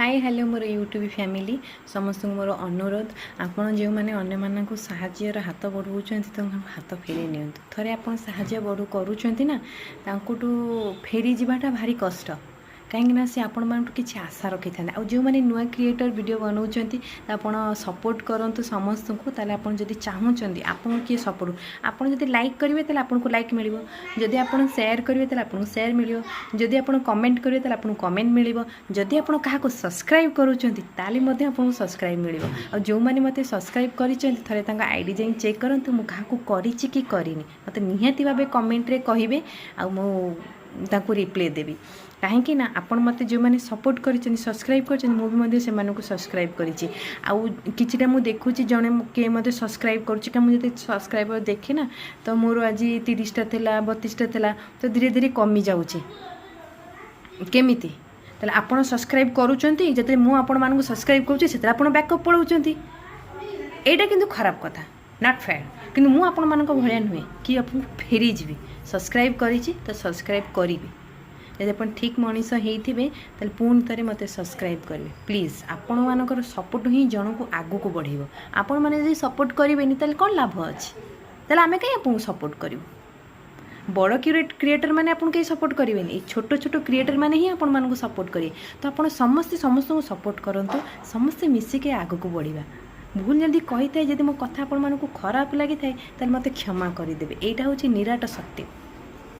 Hi hello मोर YouTube family समस्त मोर अनुरोध आपण जो मैंने अन्य मानक साहाय्यर हाथ बढ़ाऊँ तो हाथ फेरे नि थे आप साहाय्य बढ़ू करूँ ना फेरी जावाटा भारी कष्ट कहीं सी आपण मानू किसी आशा रखी था आ जो मैंने नुआ क्रिएटर वीडियो बनाऊँ आप सपोर्ट करूँ समस्त को आप चाहूँगी आपको किए सपोर्ट आपड़ जब लाइक करेंगे तो आपको लाइक मिल जदि आप सेयार करेंगे तो आपको सेयार मिल जदि आप कमेंट करेंगे तो आपको कमेंट मिल जदि आप क्या सब्सक्राइब करूँगी आपको सब्सक्राइब मिल और जो मैंने मत सब्सक्राइब कर आईडी जाए चेक करूँ मुझे करी कि करनी मत निहाती भाव कमेंट कहे आउ रिप्लाई देवी कहीं ना आपण मत जो मैंने सपोर्ट कर सब्सक्राइब कर मुझे सब्सक्राइब करी मुझे देखुची जड़े किए मत सब्सक्राइब कर सब्सक्राइबर देखे ना तो मोर आज 30टा थिला 32टा थिला तो धीरे धीरे कमी जाऊँगी केमिति ताले आपण सब्सक्राइब करूचंती जते मु आपण मानकु सब्सक्राइब करूची सेते आपण बैकअप पळौचंती एटा किंतु खराब कथा नॉट फेयर किंतु मु आपण मानक भलिया नुहे कि आपन फेरी जीवी सब्सक्राइब करिछि तो सब्सक्राइब करिवि जदि आप ठीक मनीष होइथिबे ताले पुणी थरे मते सब्सक्राइब करेंगे प्लीज आपण मानकर सपोर्ट ही जन को आगु को बढ़ेबो आपण माने जदि सपोर्ट करेंगे ताले कोन लाभ अछि ताले आमे कहीं आपन सपोर्ट करिवो बड़ क्रिएटर मैंने आपन कहीं सपोर्ट करेंगे छोट छोट क्रिएटर मैंने ही आपण मानक सपोर्ट करेंगे तो आप समस्ते समस्त को सपोर्ट करंतु समस्ते मिसिके आगु को बढ़िबा भूल जल्दी कही था जब मो कथा आपण मानक खराब लगी था मत क्षमा करदेवे यहाँ हूँ निराट सत्य।